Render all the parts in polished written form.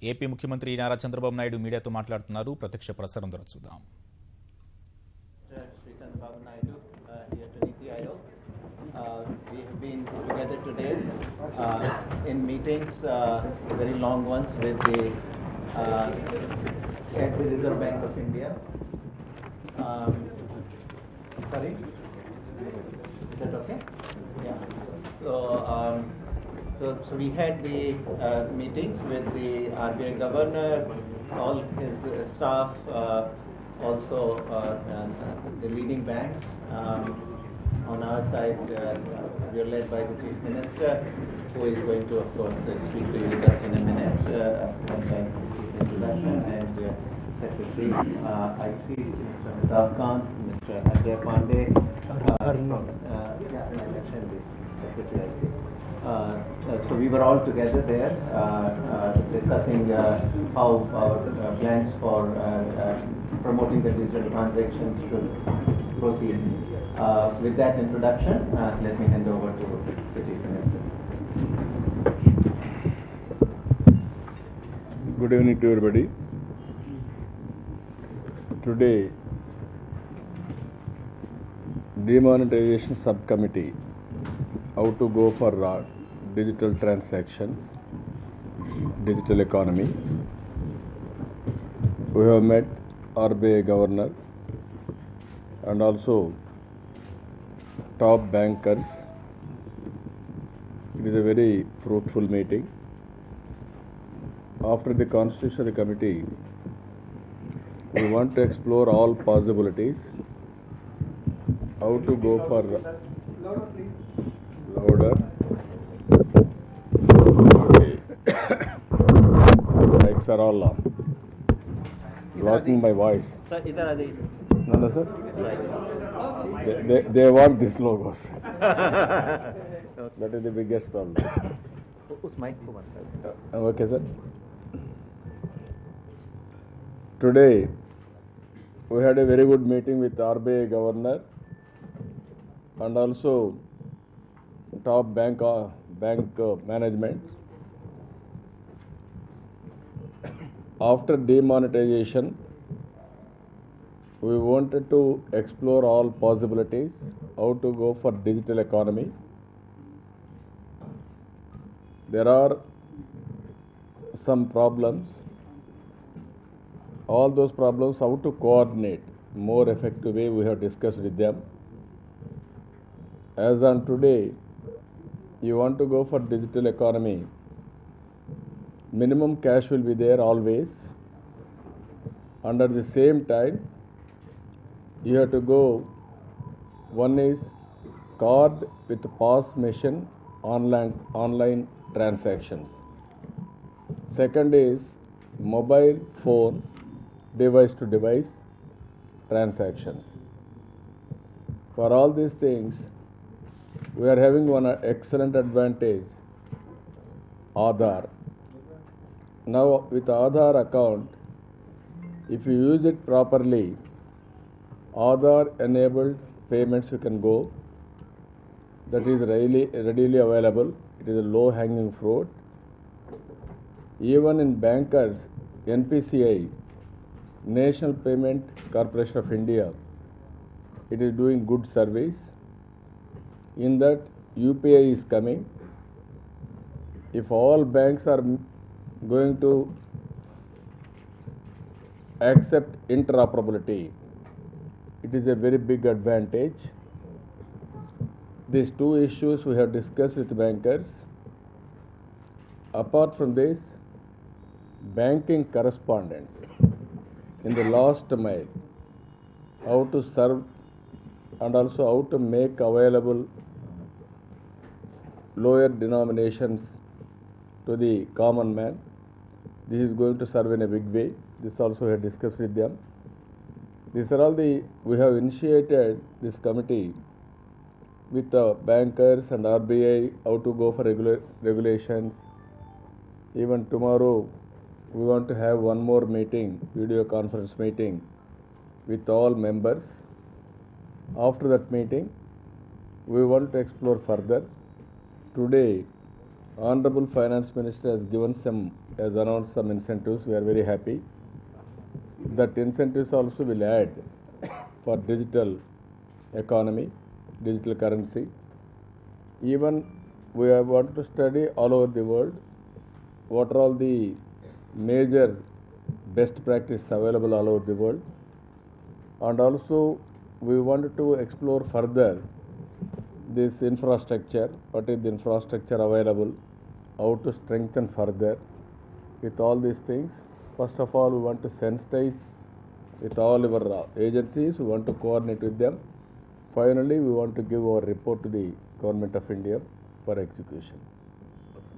AP ముఖ్యమంత్రి నారా చంద్రబాబు నాయుడు మీడియాతో మాట్లాడుతున్నారు. ప్రత్యక్ష ప్రసారం ద్వారా చూద్దాం. Chandrababu Naidu here to Niti Aayog. We have been together today in meetings, very long ones with the at the Reserve Bank of India. Sorry, is that okay? Yeah. So we had the meetings with the RBI governor, all his staff, also the leading banks. On our side, we are led by the Chief Minister, who is going to, of course, speak to you just in a minute once I give the introduction, and Secretary IT, Mr. Mizaf Khan, Mr. Ajay Pandey, Secretary IT. So we were all together there discussing how our plans for promoting the digital transactions should proceed. With that introduction, let me hand over to the Chief Minister. Good evening to everybody. Today, Demonetization Subcommittee, how to go for digital transactions, digital economy. We have met RBI Governor and also top bankers. It is a very fruitful meeting. After the Constitutional Committee, we want to explore all possibilities, how to go for louder. Okay. Mics are all on. Blocking my voice. No, sir. They want these logos. That is the biggest problem. Okay, sir. Today, we had a very good meeting with RBI Governor and also top bank management. After demonetization, we wanted to explore all possibilities, how to go for digital economy. There are some problems. All those problems, how to coordinate more effective way, we have discussed with them. As on today, you want to go for digital economy, minimum cash will be there always. Under the same time, you have to go, one is card with POS machine, online transactions. Second is mobile phone, device to device transactions. For all these things, we are having one excellent advantage, Aadhaar. Now with Aadhaar account, if you use it properly, Aadhaar enabled payments you can go. That is readily available. It is a low hanging fruit. Even in bankers, NPCI, National Payment Corporation of India, it is doing good service. In that, UPI is coming. If all banks are going to accept interoperability, it is a very big advantage. These two issues we have discussed with bankers. Apart from this, banking correspondence in the last mile, how to serve and also how to make available lower denominations to the common man. This is going to serve in a big way. This also we have discussed with them. These are all we have initiated this committee with the bankers and RBI, how to go for regulations. Even tomorrow, we want to have one more meeting, video conference meeting with all members. After that meeting, we want to explore further. Today, Honorable Finance Minister has given some has announced some incentives. We are very happy. That incentives also will add for digital economy, digital currency. Even we have wanted to study all over the world what are all the major best practice available all over the world, and also we wanted to explore further this infrastructure, what is the infrastructure available, how to strengthen further with all these things. First of all, we want to sensitize with all our agencies, we want to coordinate with them. Finally, we want to give our report to the Government of India for execution.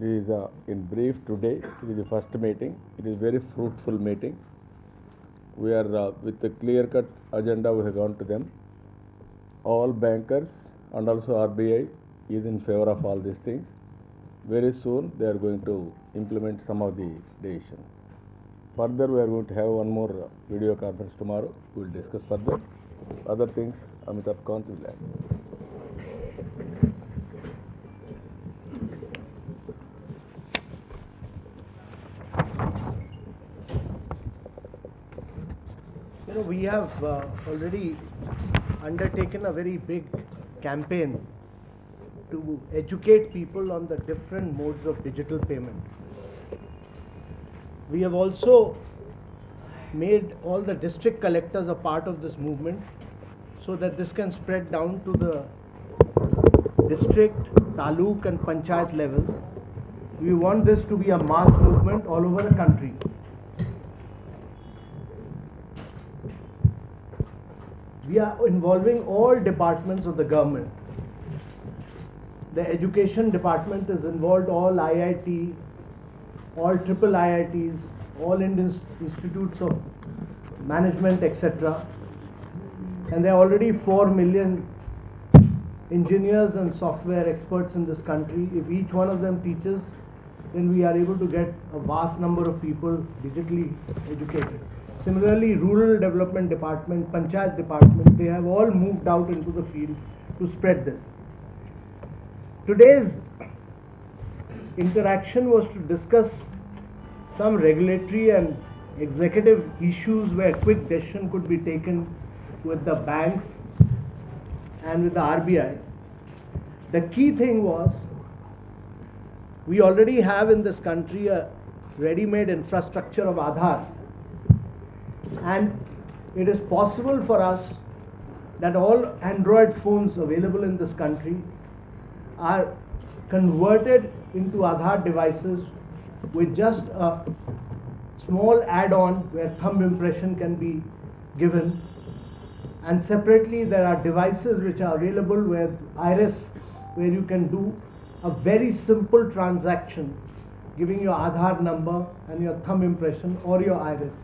This is in brief today. It is the first meeting. It is very fruitful meeting. We are with a clear-cut agenda. We have gone to them. All bankers and also RBI is in favor of all these things. Very soon they are going to implement some of the decisions. Further, we are going to have one more video conference tomorrow. We will discuss further. Other things, Amitabh Kant will add. You know, we have already undertaken a very big campaign to educate people on the different modes of digital payment. We have also made all the district collectors a part of this movement so that this can spread down to the district, taluk and panchayat level. We want this to be a mass movement all over the country. We are involving all departments of the government. The education department is involved, all IITs, all triple IITs, all Indian institutes of management, etc. And there are already 4 million engineers and software experts in this country. If each one of them teaches, then we are able to get a vast number of people digitally educated. Similarly, rural development department, panchayat department, they have all moved out into the field to spread this. Today's interaction was to discuss some regulatory and executive issues where quick decision could be taken with the banks and with the RBI. The key thing was, we already have in this country a ready-made infrastructure of Aadhaar, and it is possible for us that all Android phones available in this country are converted into Aadhaar devices with just a small add-on where thumb impression can be given, and separately there are devices which are available with iris, where you can do a very simple transaction giving your Aadhaar number and your thumb impression or your iris.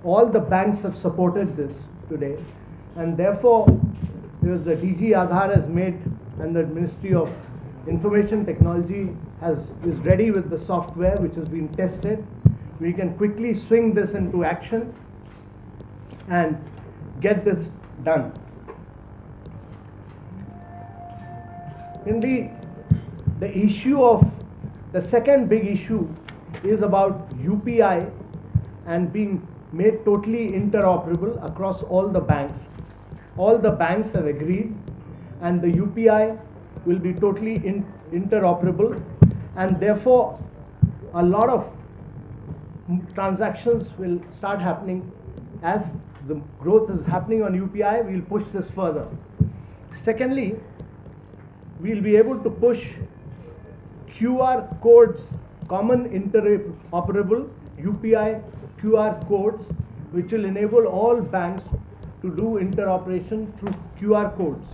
All the banks have supported this today, and therefore because the DG Aadhaar has made, and the Ministry of Information Technology is ready with the software which has been tested. We can quickly swing this into action and get this done. In the issue of the second big issue is about UPI and being made totally interoperable across all the banks. All the banks have agreed, and the UPI will be totally interoperable, and therefore a lot of transactions will start happening. As the growth is happening on UPI, we'll push this further. Secondly, we'll be able to push QR codes, common interoperable UPI QR codes, which will enable all banks to do interoperation through QR codes.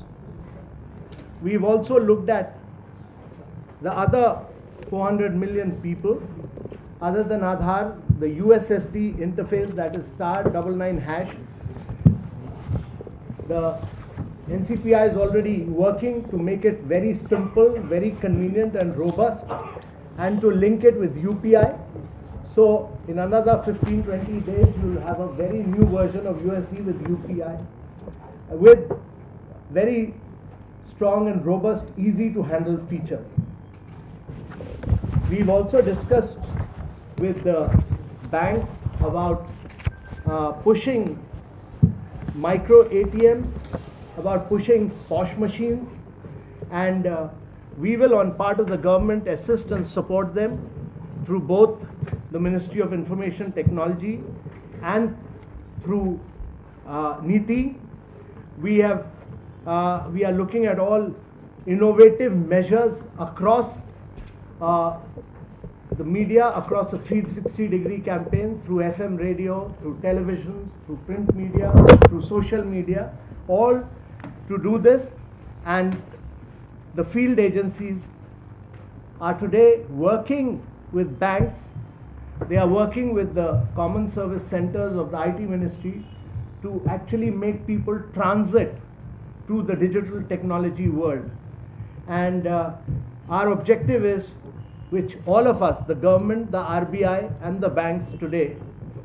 We've also looked at the other 400 million people, other than Aadhaar, the USSD interface, that is *99#. The NCPI is already working to make it very simple, very convenient and robust, and to link it with UPI. So in another 15-20 days, you will have a very new version of USD with UPI, with very strong and robust, easy to handle features. We've also discussed with the banks about pushing micro ATMs, about pushing POS machines, and we will, on part of the government, assist and support them through both the Ministry of Information Technology and through NITI. We are looking at all innovative measures across the media, across a 360-degree campaign, through FM radio, through televisions, through print media, through social media, all to do this. And the field agencies are today working with banks. They are working with the common service centers of the IT ministry to actually make people transit to the digital technology world. And our objective is, which all of us, the government, the RBI and the banks today,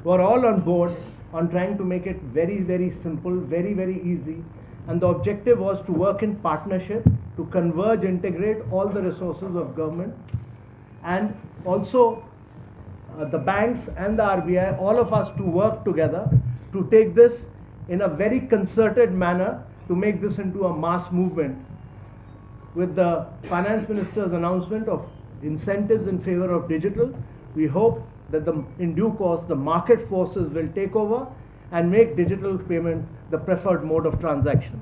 were all on board on trying to make it very, very simple, very, very easy. And the objective was to work in partnership, to converge, integrate all the resources of government, and also the banks and the RBI, all of us to work together to take this in a very concerted manner to make this into a mass movement. With the finance minister's announcement of incentives in favor of digital, we hope that in due course the market forces will take over and make digital payment the preferred mode of transaction.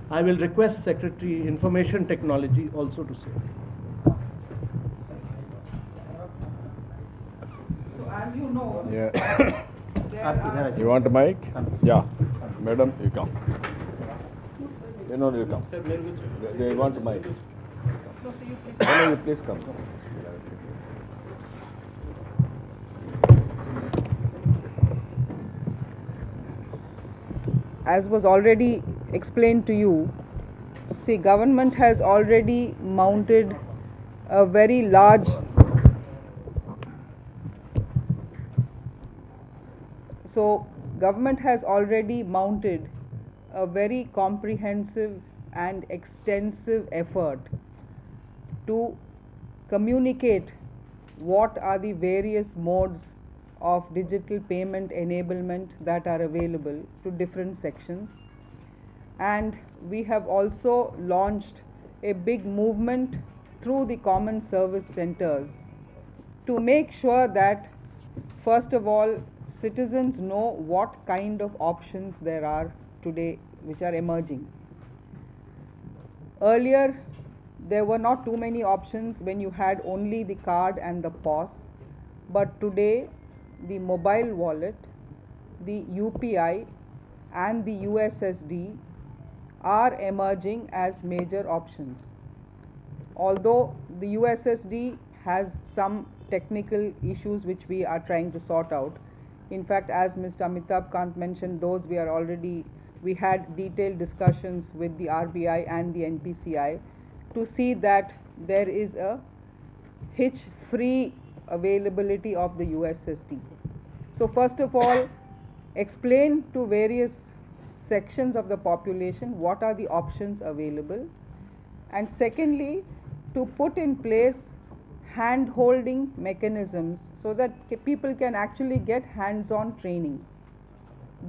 I will request Secretary Information Technology also to say. So as you know, Yeah. there are, You want a mic? Yeah. Madam, you come. You know, you come. They want a mic. no, so you please. No, you please come. As was already explained to you, see, government has already mounted a very large government has already mounted a very comprehensive and extensive effort to communicate what are the various modes of digital payment enablement that are available to different sections. And we have also launched a big movement through the common service centers to make sure that, first of all, citizens know what kind of options there are today which are emerging. Earlier, there were not too many options when you had only the card and the POS, but today the mobile wallet, the UPI and the USSD are emerging as major options. Although the USSD has some technical issues which we are trying to sort out. In fact, as Mr. Amitabh Kant mentioned, those we had detailed discussions with the RBI and the NPCI to see that there is a hitch-free availability of the USSD. So first of all, explain to various sections of the population what are the options available, and secondly, to put in place hand-holding mechanisms so that people can actually get hands-on training.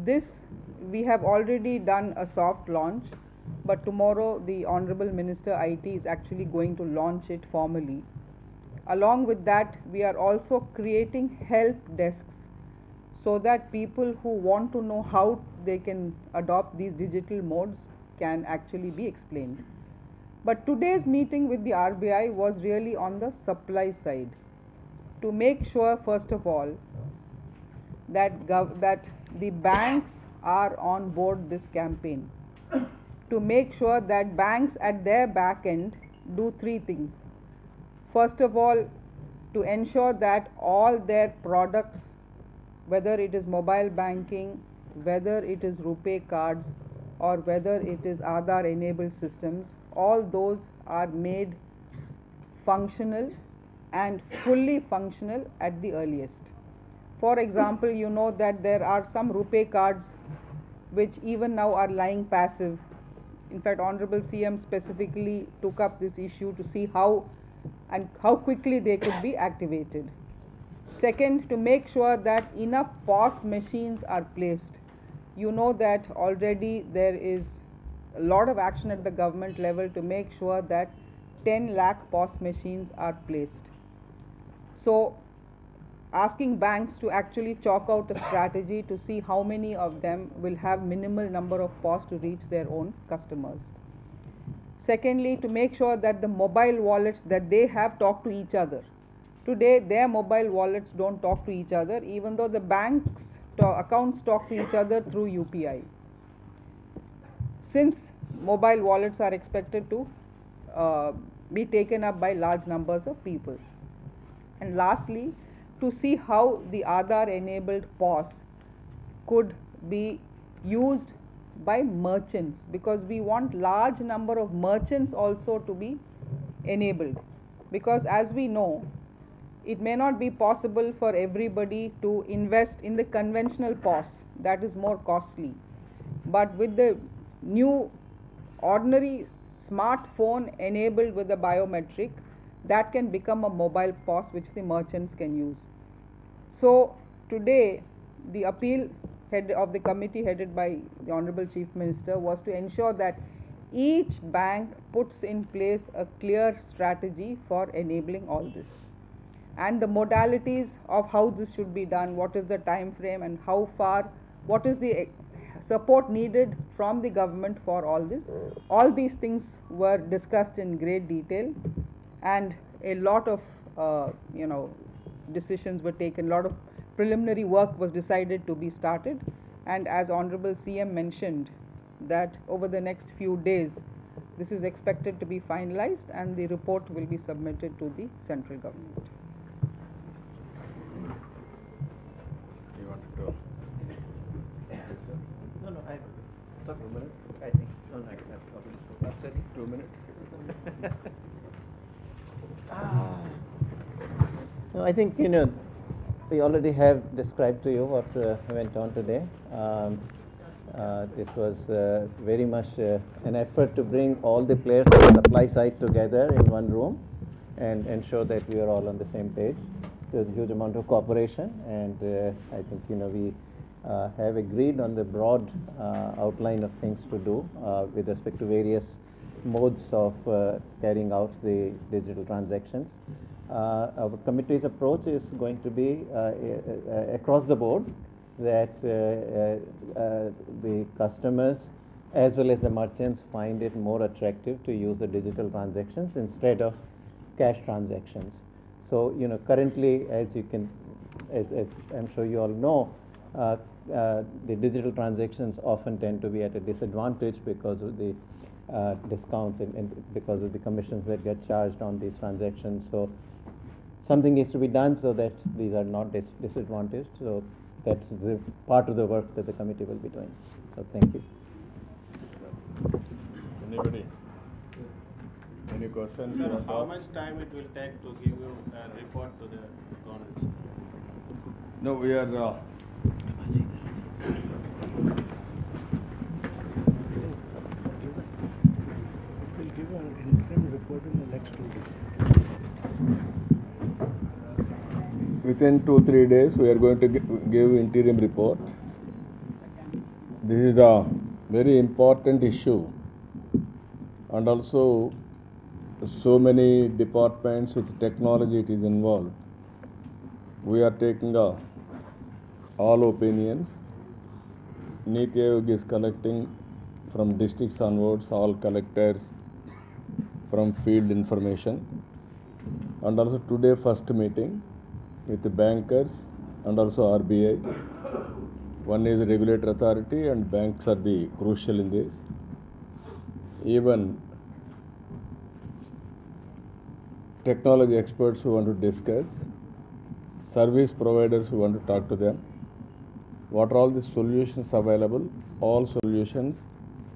This we have already done a soft launch, but tomorrow the Honorable Minister IT is actually going to launch it formally. Along with that, we are also creating help desks so that people who want to know how they can adopt these digital modes can actually be explained. But today's meeting with the RBI was really on the supply side, to make sure, first of all, that the banks are on board this campaign, to make sure that banks at their back end do three things. First of all, to ensure that all their products, whether it is mobile banking, whether it is RuPay cards, or whether it is Aadhaar enabled systems, all those are made functional and fully functional at the earliest. For example, you know that there are some RuPay cards which even now are lying passive. In fact, Honorable CM specifically took up this issue to see how quickly they could be activated. Second, to make sure that enough POS machines are placed. You know that already there is a lot of action at the government level to make sure that 10 lakh POS machines are placed. So, asking banks to actually chalk out a strategy to see how many of them will have minimal number of POS to reach their own customers. Secondly, to make sure that the mobile wallets that they have talk to each other. Today, their mobile wallets don't talk to each other, even though the banks' accounts talk to each other through UPI. Since mobile wallets are expected to be taken up by large numbers of people. And lastly, to see how the Aadhaar enabled POS could be used by merchants, because we want large number of merchants also to be enabled, because as we know, it may not be possible for everybody to invest in the conventional POS, that is more costly, but with the new ordinary smartphone enabled with the biometric, that can become a mobile POS which the merchants can use. So today the appeal head of the committee headed by the Honorable Chief Minister was to ensure that each bank puts in place a clear strategy for enabling all this, and the modalities of how this should be done, what is the time frame and how far, what is the support needed from the government for all this. All these things were discussed in great detail, and a lot of decisions were taken, a lot of preliminary work was decided to be started, and as Honorable CM mentioned, that over the next few days this is expected to be finalized and the report will be submitted to the central government. You wanted to? No, I took 2 minutes. I think. No, I have probably 2 minutes. No, I think we already have described to you what went on today. This was very much an effort to bring all the players on the supply side together in one room and ensure that we are all on the same page. There was a huge amount of cooperation, and I think we have agreed on the broad outline of things to do with respect to various modes of carrying out the digital transactions. Our committee's approach is going to be across the board, that the customers as well as the merchants find it more attractive to use the digital transactions instead of cash transactions. So currently, as I'm sure you all know, the digital transactions often tend to be at a disadvantage because of the discounts and because of the commissions that get charged on these transactions. So something needs to be done so that these are not disadvantaged. So that's the part of the work that the committee will be doing. So thank you. Anybody? Any questions? Sir, how much time it will take to give you a report to the government? No, we are. We'll give an interim report in the next 2 days. Within 2-3 days, we are going to give interim report. This is a very important issue, and also so many departments with technology it is involved. We are taking all opinions. Niti Aayog is collecting from districts onwards, all collectors, from field information. And also today first meeting with the bankers and also RBI. One is the regulatory authority, and banks are the crucial in this. Even technology experts who want to discuss, service providers who want to talk to them. What are all the solutions available? All solutions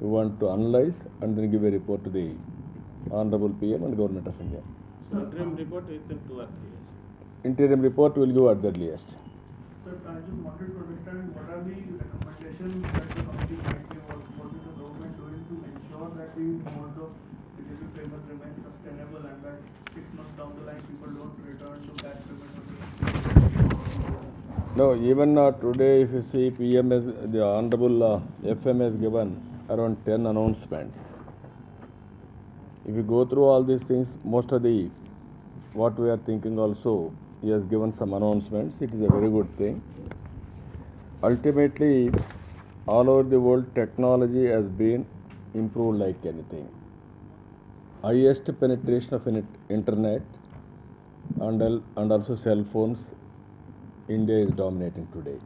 we want to analyze and then give a report to the Honorable PM and Government of India. So interim report within 2 or 3 years. Interim report will give at the earliest. Sir, I just wanted to understand what are the recommendations that the committee might give, or what is the government doing to ensure that the mode of digital payment remains sustainable and that 6 months down the line people don't return to cash payment? No, even today, if you see PM has, the Honorable FM has given around 10 announcements. If you go through all these things, most of the what we are thinking also, he has given some announcements. It is a very good thing. Ultimately, all over the world, technology has been improved like anything. Highest penetration of internet and also cell phones, India is dominating today.